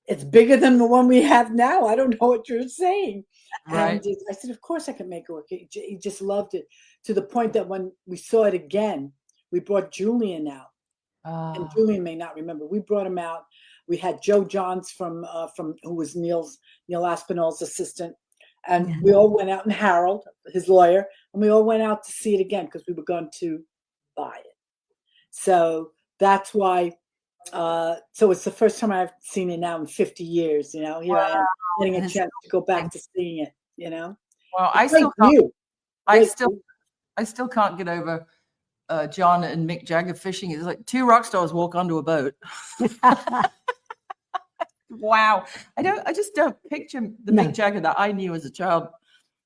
it's bigger than the one we have now. I don't know what you're saying. Right. And I said, of course I can make it work. He just loved it to the point that when we saw it again, we brought Julian out And Julian may not remember. We brought him out. We had Joe Johns from who was Neil Aspinall's assistant, and we all went out, and Harold, his lawyer, and we all went out to see it again because we were going to buy it. So that's why. So it's the first time I've seen it now in 50 years. You know, here I am getting a chance to go back to seeing it. You know, well, I still can't get over John and Mick Jagger fishing. It's like two rock stars walk onto a boat. Wow. I just don't picture the Mick Jagger that I knew as a child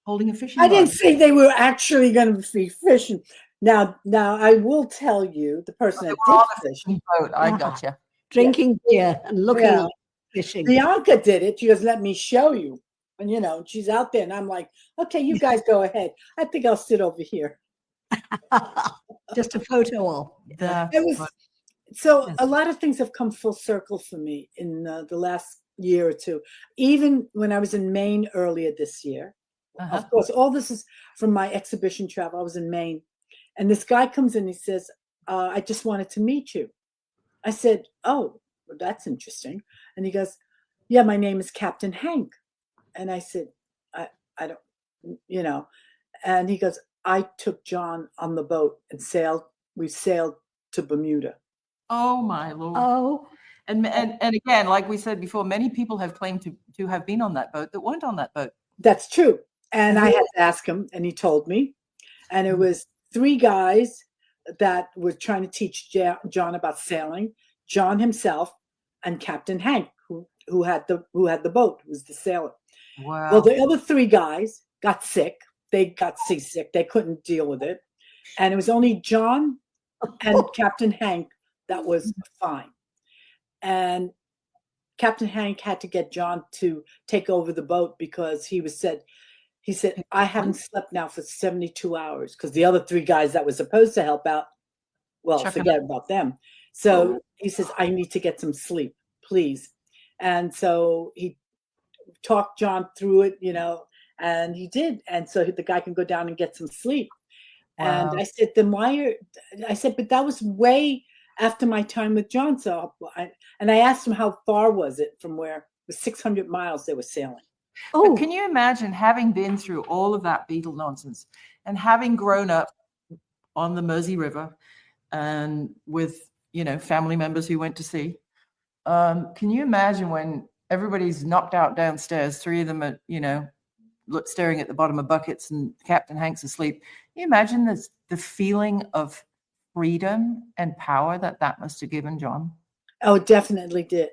holding a fishing rod. I didn't say they were actually going to be fishing. Now I will tell you, the person that did fish. Boat. I gotcha. Drinking beer and looking at fishing. Bianca did it. She goes, let me show you. And, you know, she's out there. And I'm like, okay, you guys go ahead. I think I'll sit over here. Just a photo wall. So a lot of things have come full circle for me in the last year or two. Even when I was in Maine earlier this year. Of course, all this is from my exhibition travel. I was in Maine. And this guy comes in, he says, I just wanted to meet you. I said, oh, well, that's interesting. And he goes, yeah, my name is Captain Hank. And I said, I don't, you know. And he goes, I took John on the boat and we sailed to Bermuda. Oh, my Lord. Oh. And again, like we said before, many people have claimed to have been on that boat that weren't on that boat. That's true. And I had to ask him, and he told me. And it was 3 guys that were trying to teach John about sailing. John himself and Captain Hank, who had the boat, who was the sailor. Wow. Well, the other 3 guys got sick. They got seasick. They couldn't deal with it. And it was only John and Captain Hank that was fine. And Captain Hank had to get John to take over the boat because he said, I haven't slept now for 72 hours because the other 3 guys that were supposed to help out, well, forget about them. So he says, I need to get some sleep, please. And so he talked John through it, you know, and he did. And so the guy can go down and get some sleep. Wow. And I said, then but that was way after my time with John. So I asked him how far was it from where it was 600 miles they were sailing. Oh, but can you imagine having been through all of that Beatle nonsense and having grown up on the Mersey River and with, you know, family members who went to sea? Can you imagine when everybody's knocked out downstairs, 3 of them are, you know, staring at the bottom of buckets and Captain Hank's asleep? Can you imagine the feeling of freedom and power that must have given John? Oh, it definitely did.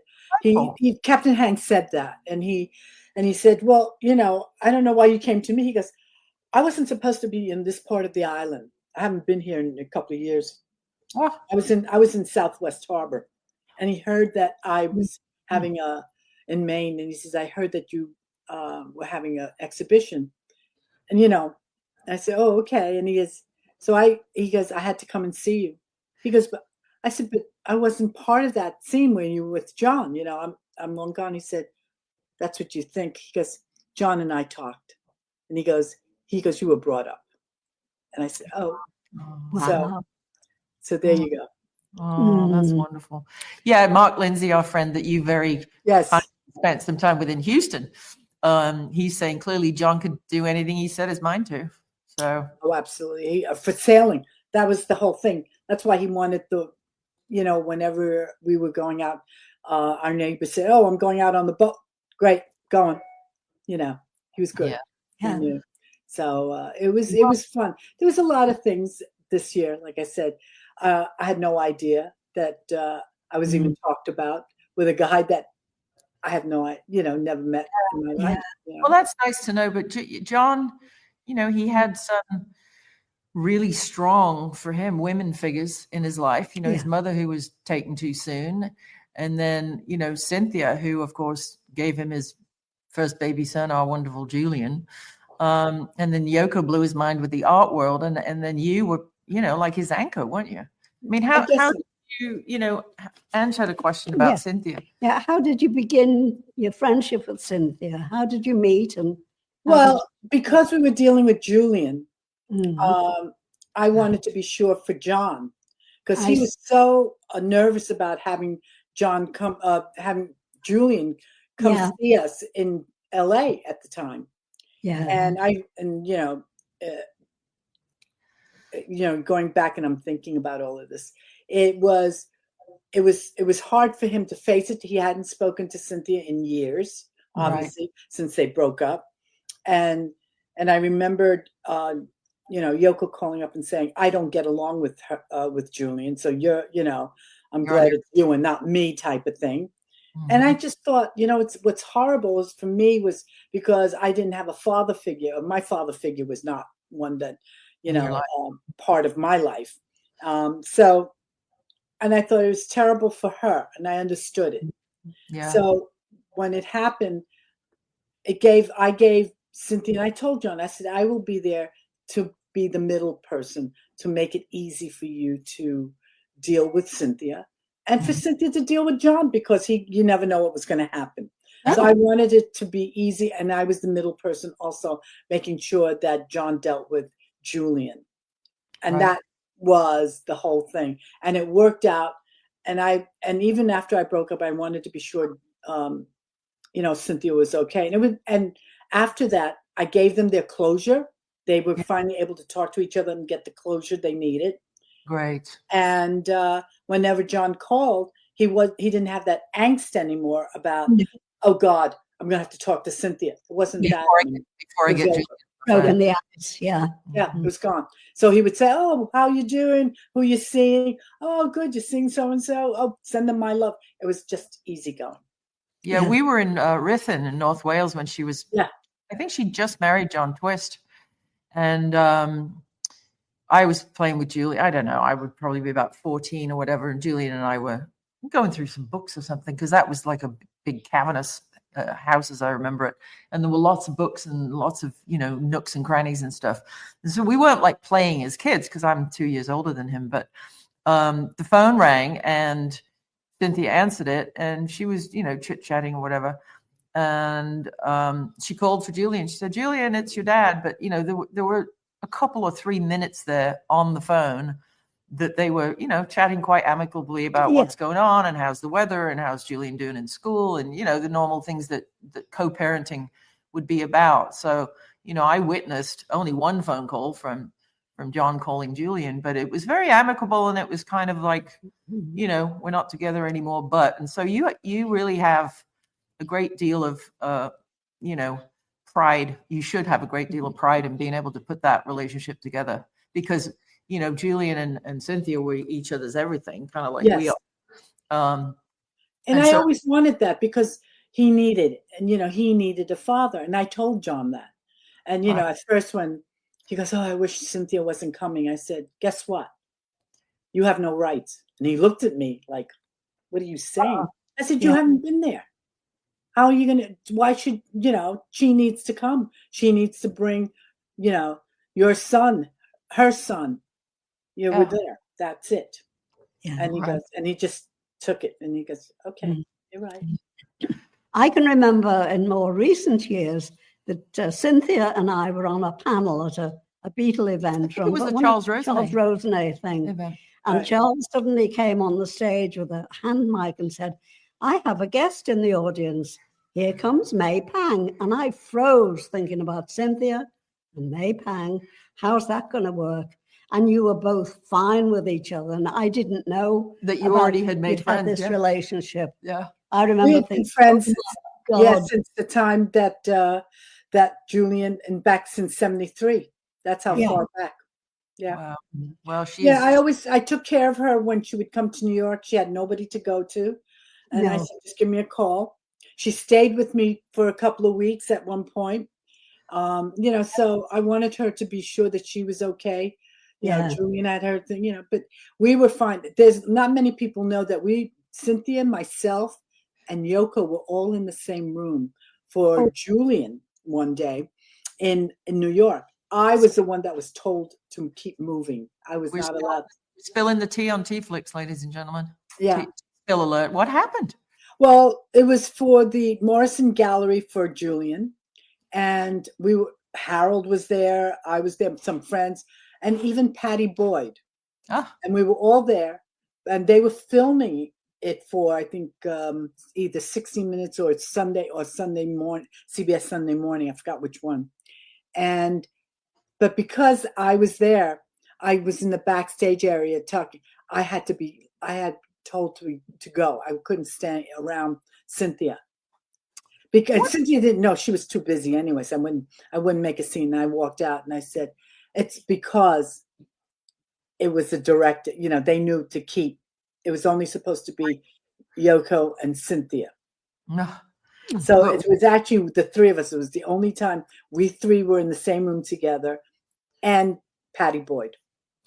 Captain Hank said that, and he said, well, you know, I don't know why you came to me. He goes, I wasn't supposed to be in this part of the island. I haven't been here in a couple of years. Oh. I was in Southwest Harbor, and he heard that I was having in Maine, and he says, I heard that you were having an exhibition. And, you know, I said, oh, okay. And he goes, I had to come and see you. He goes, but I said, but I wasn't part of that scene when you were with John. You know, I'm long gone. He said, that's what you think. He goes, John and I talked. And he goes, you were brought up. And I said, oh, wow. So there you go. Oh, that's wonderful. Yeah, Mark Lindsay, our friend that you spent some time with in Houston, he's saying clearly John could do anything he set his mind to. So, oh, absolutely. For sailing, that was the whole thing. That's why he wanted you know, whenever we were going out, our neighbor said, oh, I'm going out on the boat. Great, going. You know, he was good. Yeah. So it was fun. There was a lot of things this year. Like I said, I had no idea that I was even talked about with a guy that I have never met in my life. You know? Well, that's nice to know. But John, you know, he had some really strong, for him, women figures in his life. You know, his mother, who was taken too soon. And then, you know, Cynthia, who, of course, gave him his first baby son, our wonderful Julian. And then Yoko blew his mind with the art world. And then you were, you know, like his anchor, weren't you? I mean, how did you know, Ange had a question about Cynthia. Yeah. How did you begin your friendship with Cynthia? How did you meet? Because we were dealing with Julian, I wanted to be sure for John because he was so nervous about having Julian come see us in LA at the time. Yeah. And going back and I'm thinking about all of this, it was hard for him to face it. He hadn't spoken to Cynthia in years, obviously, since they broke up. And I remembered, Yoko calling up and saying, I don't get along with her, with Julian. So I'm glad it's you and not me type of thing. Mm-hmm. And I just thought, what's horrible is for me was because I didn't have a father figure. My father figure was not one that, part of my life. And I thought it was terrible for her, and I understood it. Yeah. So when it happened, I gave Cynthia, and I told John, I said, I will be there to be the middle person to make it easy for you to deal with Cynthia and for Cynthia to deal with John, because you never know what was going to happen. Oh. So I wanted it to be easy, and I was the middle person also, making sure that John dealt with Julian. And that was the whole thing. And it worked out. And even after I broke up, I wanted to be sure, Cynthia was okay. And after that, I gave them their closure. They were finally able to talk to each other and get the closure they needed. Great. And whenever John called, he didn't have that angst anymore about, oh God, I'm going to have to talk to Cynthia. It wasn't before I get to broken the ice. Yeah. Yeah, it was gone. So he would say, oh, how you doing? Who you seeing? Oh, good. You're seeing so-and-so. Oh, send them my love. It was just easy going. Yeah, we were in Ruthin in North Wales when she was, I think she just married John Twist. And I was playing with Julie. I don't know. I would probably be about 14 or whatever. And Julian and I were going through some books or something, because that was like a big cavernous house, as I remember it. And there were lots of books and lots of, nooks and crannies and stuff. And so we weren't like playing as kids, because I'm 2 years older than him. But the phone rang and Cynthia answered it, and she was, chit-chatting or whatever. And she called for Julian. She said, Julian, it's your dad. But, there were a couple or 3 minutes there on the phone that they were, chatting quite amicably about what's going on and how's the weather and how's Julian doing in school and, the normal things that co-parenting would be about. So, I witnessed only one phone call from John calling Julian, but it was very amicable, and it was kind of like, we're not together anymore. And so you really have a great deal of, pride. You should have a great deal of pride in being able to put that relationship together, because, Julian and Cynthia were each other's everything, kind of like we are. And I always wanted that, because he needed a father. And I told John that. And, at first when he goes, oh, I wish Cynthia wasn't coming, I said, guess what? You have no rights. And he looked at me like, what are you saying? I said, you haven't been there. How are you going to, why should, she needs to come. She needs to bring, your son, her son. We're there. That's it. Yeah, and he goes, and he just took it. And he goes, okay, you're right. I can remember in more recent years that Cynthia and I were on a panel at a Beatle event. It was the Charles Rosenay thing. And Charles suddenly came on the stage with a hand mic and said, I have a guest in the audience. Here comes May Pang. And I froze thinking about Cynthia and May Pang. How's that going to work? And you were both fine with each other. And I didn't know that you already had made friends. This relationship. Yeah. I remember thinking, friends since the time that Julian, and back since 73. That's how far back. Yeah. Wow. Well, I took care of her when she would come to New York. She had nobody to go to. And I said, just give me a call. She stayed with me for a couple of weeks at one point. So I wanted her to be sure that she was okay. Julian had her thing, but we were fine. There's not many people know that Cynthia, myself, and Yoko were all in the same room for Julian one day in New York. I was the one that was told to keep moving. I was not allowed. Spilling the tea on TeaFlix, ladies and gentlemen. Yeah. Spill alert. What happened? Well, it was for the Morrison Gallery for Julian. And Harold was there. I was there, some friends, and even Patty Boyd Ah, and we were all there, and they were filming it for, I think, either 60 Minutes or Sunday morning, CBS Sunday Morning. I forgot which one. But because I was there, I was in the backstage area talking. I had told to go. I couldn't stand around Cynthia because Cynthia didn't know. She was too busy anyways. I wouldn't make a scene. And I walked out and I said, it's because it was a direct, they knew to keep. It was only supposed to be Yoko and Cynthia. So it was actually the three of us. It was the only time we three were in the same room together, and Patty Boyd.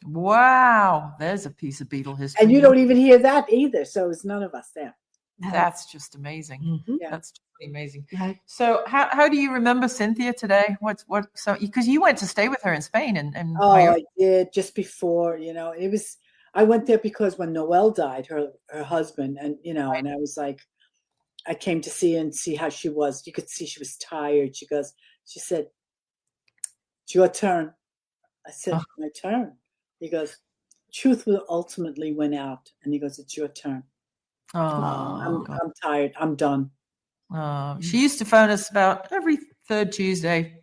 Wow, there's a piece of Beatle history. And you don't even hear that either. So it was none of us there. That's just amazing. Mhm. Yeah. That's totally amazing. Right. So how do you remember Cynthia today? So because you went to stay with her in Spain and I did just before, I went there because when Noelle died, her husband, and and I was like, I came to see her and see how she was. You could see she was tired. She said, it's your turn. I said, my turn. He goes, truth will ultimately win out. And he goes, it's your turn. I'm tired. I'm done. She used to phone us about every third Tuesday,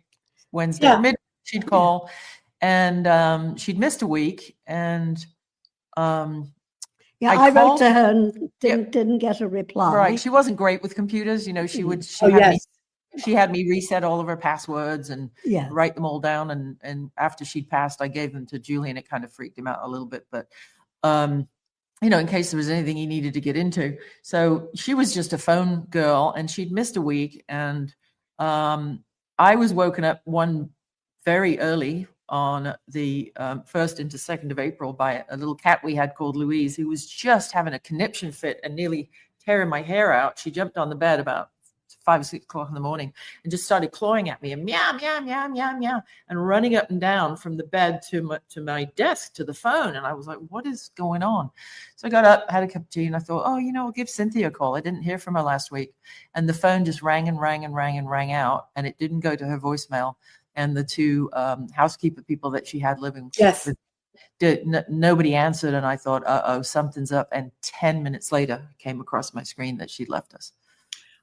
Wednesday, midnight. She'd call, and she'd missed a week, and I wrote to her and didn't get a reply. Right, she wasn't great with computers. She had me reset all of her passwords and write them all down, and after she'd passed, I gave them to Julian. It kind of freaked him out a little bit, but in case there was anything he needed to get into. So she was just a phone girl, and she'd missed a week. And I was woken up one very early on the 1st into 2nd of April by a little cat we had called Louise, who was just having a conniption fit and nearly tearing my hair out. She jumped on the bed about 5 or 6 o'clock in the morning and just started clawing at me and meow, meow, meow, meow, meow, and running up and down from the bed to my desk to the phone. And I was like, what is going on? So I got up, had a cup of tea, and I thought, I'll give Cynthia a call. I didn't hear from her last week. And the phone just rang and rang and rang and rang out, and it didn't go to her voicemail. And the two housekeeper people that she had living with, nobody answered. And I thought, something's up. And 10 minutes later, it came across my screen that she'd left us.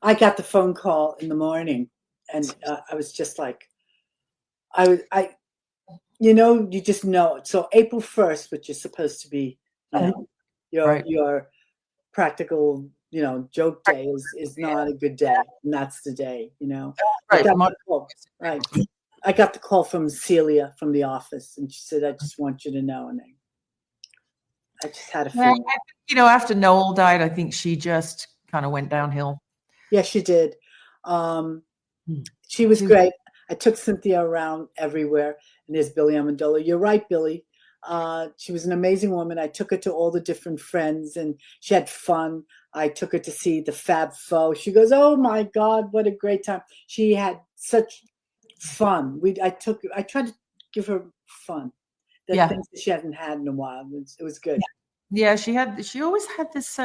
I got the phone call in the morning, and I was just like, you just know it. So April 1st, which is supposed to be, your practical, joke day is not a good day. And that's the day, Right. I got the call from Celia from the office, and she said, I just want you to know. And I just had a feeling. After Noel died, I think she just kind of went downhill. Yeah, she did. She was great. I took Cynthia around everywhere. And there's Billy Amendola. You're right, Billy. She was an amazing woman. I took her to all the different friends, and she had fun. I took her to see the Fab Four. She goes, oh, my God, what a great time. She had such fun. I tried to give her fun. Things that she hadn't had in a while. It was good. Yeah, she always had this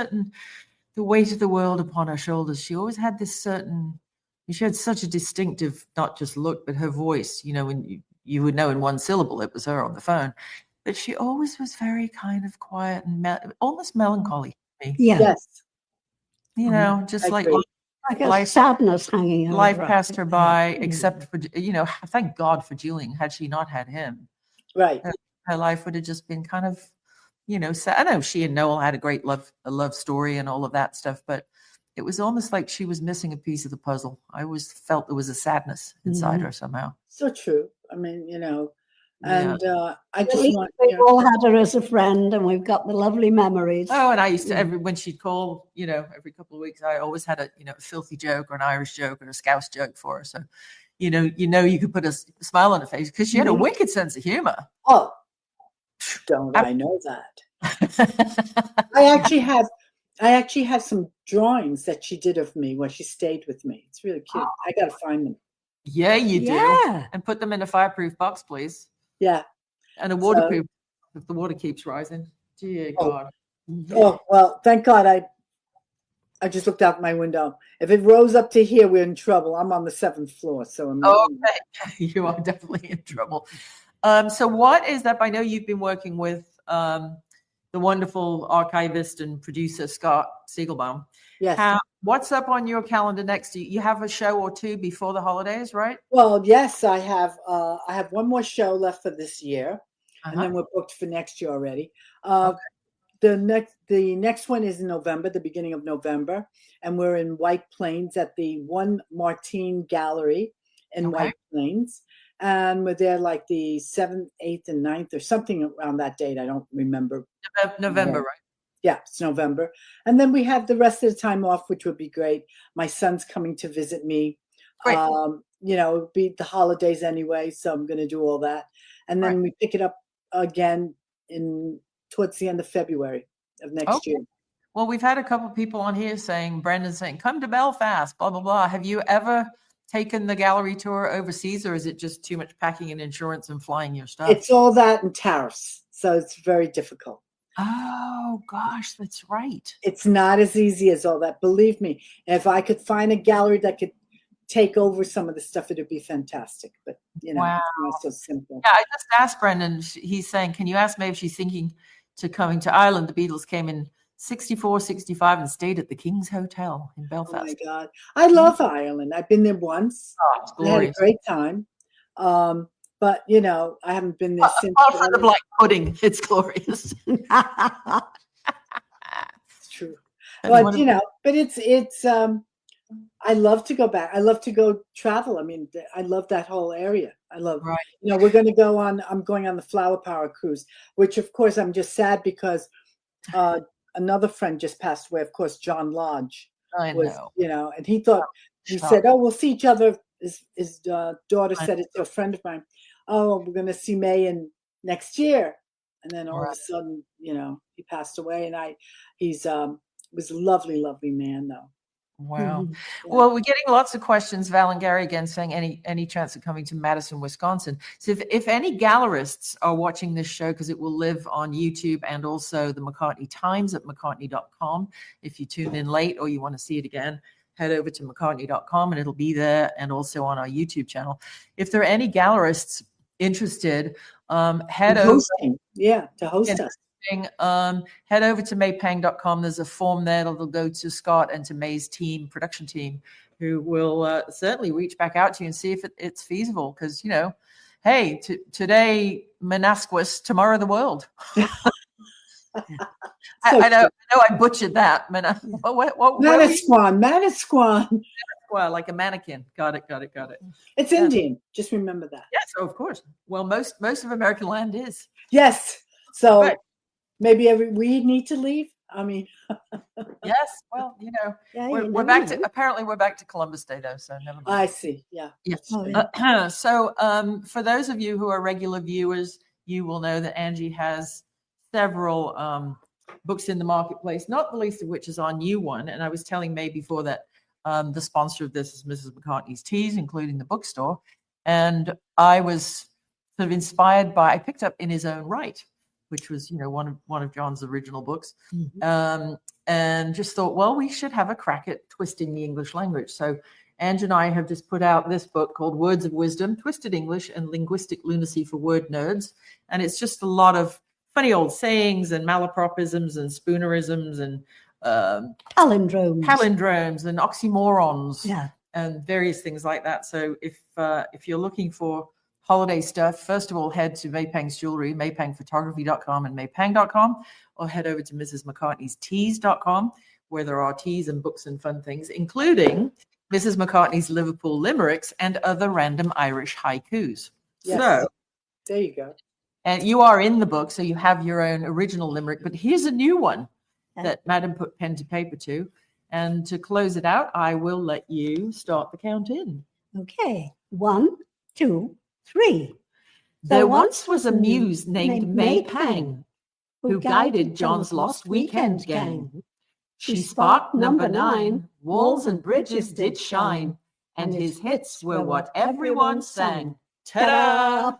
the weight of the world upon her shoulders. She always had she had such a distinctive, not just look, but her voice, when you would know in one syllable it was her on the phone. But she always was very kind of quiet and almost melancholy to me. Yeah. Yes. Just like a sadness hanging over. Life passed her by, except for, thank God for Julian. Had she not had him, right, her life would have just been kind of, sad. I know she and Noel had a love story and all of that stuff, but it was almost like she was missing a piece of the puzzle. I always felt there was a sadness inside her somehow. So true. I mean, and I just want. We've all had her as a friend, and we've got the lovely memories. Oh, and I used to when she'd call, every couple of weeks, I always had a filthy joke or an Irish joke or a Scouse joke for her. So, you could put a smile on her face because she had a wicked sense of humor. Oh, don't I know that? I actually have some drawings that she did of me when she stayed with me. It's really cute. I got to find them. Yeah, you do. Yeah. And put them in a fireproof box, please. Yeah. And a waterproof if the water keeps rising. Dear God. Oh, well, thank God I just looked out my window. If it rose up to here, we're in trouble. I'm on the 7th floor. So you are definitely in trouble. So what is that? I know you've been working with the wonderful archivist and producer Scott Siegelbaum. Yes. What's up on your calendar next? You have a show or two before the holidays, right? Well, yes, I have one more show left for this year, and then we're booked for next year already. Okay. The next one is in November, the beginning of November, and we're in White Plains at the One Martine Gallery in White Plains, and we're there like the 7th, 8th, and 9th or something around that date. I don't remember. November, right? Yeah, it's November. And then we have the rest of the time off, which would be great. My son's coming to visit me. Great. It'll be the holidays anyway, so I'm going to do all that. And then we pick it up again towards the end of February of next year. Well, we've had a couple of people on here Brendan's saying, come to Belfast, blah, blah, blah. Have you ever taken the gallery tour overseas, or is it just too much packing and insurance and flying your stuff? It's all that and tariffs. So it's very difficult. Oh, gosh, that's right. It's not as easy as all that. Believe me, if I could find a gallery that could take over some of the stuff, it would be fantastic. But, it's not so simple. Yeah, I just asked Brendan. He's saying, can you ask Mae if she's thinking to coming to Ireland? The Beatles came in 64, 65 and stayed at the King's Hotel in Belfast. Oh, my God. I love Ireland. I've been there once. Oh, it's glorious. I had a great time. But, I haven't been there since. Apart from the black pudding, it's glorious. It's true. But, but it's I love to go back. I love to go travel. I mean, I love that whole area. I love, we're going to I'm going on the Flower Power cruise, which of course I'm just sad because another friend just passed away. Of course, John Lodge. I know. And he said, oh, we'll see each other. His daughter said it to a friend of mine. Oh, we're going to see Mae in next year. And then all of a sudden, he passed away. And he was a lovely, lovely man, though. Wow. Yeah. Well, we're getting lots of questions. Val and Gary again saying any chance of coming to Madison, Wisconsin. So if any gallerists are watching this show, because it will live on YouTube and also the McCartney Times at McCartney.com. If you tune in late or you want to see it again, head over to McCartney.com and it'll be there, and also on our YouTube channel. If there are any gallerists interested, head over to host us. Head over to maypang.com. There's a form there that'll go to Scott and to Mae's production team, who will certainly reach back out to you and see if it's feasible. Because, hey, today Menasquus, tomorrow the world. I know I butchered that. Manasquan. Like a mannequin. Got it. It's Indian. Just remember that. Yes, of course. Well, most of American land is. Yes. So maybe we need to leave. I mean. Yes. Well, we're back to. Apparently, we're back to Columbus Day, though. So never mind. I see. Yeah. Yes. Oh, yeah. So, for those of you who are regular viewers, you will know that Angie has several books in the marketplace, not the least of which is our new one. And I was telling Mae before that the sponsor of this is Mrs. McCartney's Teas, including the bookstore. And I was sort of inspired by, I picked up In His Own Right, which was, one of John's original books. Mm-hmm. And just thought, well, we should have a crack at twisting the English language. So Ange and I have just put out this book called Words of Wisdom, Twisted English and Linguistic Lunacy for Word Nerds. And it's just a lot of funny old sayings and malapropisms and spoonerisms and palindromes and oxymorons and various things like that. So if you're looking for holiday stuff, first of all, head to Maypang's Jewelry, maypangphotography.com and maypang.com, or head over to Mrs. McCartney's Teas.com, where there are teas and books and fun things, including Mrs. McCartney's Liverpool limericks and other random Irish haikus. Yes. So there you go. And you are in the book, so you have your own original limerick, but here's a new one that Madam put pen to paper to. And to close it out, I will let you start the count in. Okay. 1, 2, 3. There once was a muse named Mae Pang, who guided John's lost weekend gang. She sparked number 9, walls and bridges did shine, and his hits were what everyone sang. Ta-da!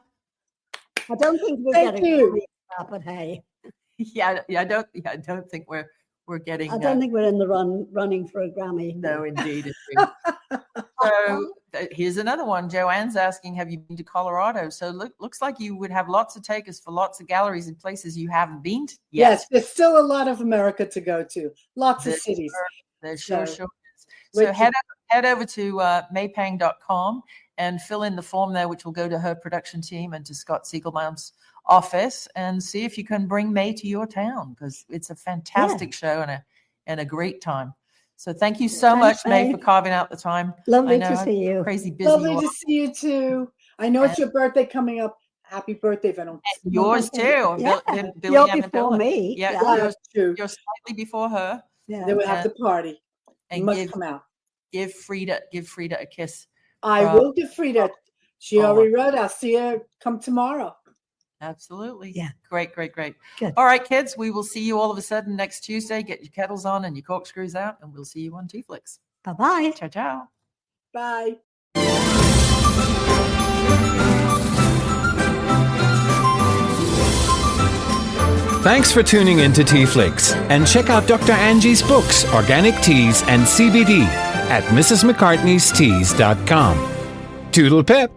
I don't think we're getting that, but hey. I don't think we're getting. I don't think we're in the running for a Grammy. No, indeed. So here's another one. Joanne's asking, have you been to Colorado? So looks like you would have lots of takers for lots of galleries and places you haven't been to yet. Yes, there's still a lot of America to go to. Lots of cities. There sure is. So Which- head over to maypang.com and fill in the form there, which will go to her production team and to Scott Siegelbaum's office, and see if you can bring May to your town, because it's a fantastic show and a great time. So thank you so much, May, for carving out the time. Lovely to see you. Crazy busy. Lovely to see you too. I know it's your birthday coming up. Happy birthday, if I don't. And yours too. Yeah. Billy You're and before Billy. me. Yeah, That's true. you're slightly before her. Yeah. Then we'll have the party. And You must come out. give Frida a kiss. I will give Frida. She Oh. already wrote. I'll see her come tomorrow. Absolutely. Yeah. Great. Good. All right, kids, we will see you all of a sudden next Tuesday. Get your kettles on and your corkscrews out, and we'll see you on TeaFlix. Bye-bye. Ciao, ciao. Bye. Thanks for tuning in to TeaFlix, and check out Dr. Angie's books, Organic Teas and CBD, at mrsmccartneysteas.com. Toodle pip.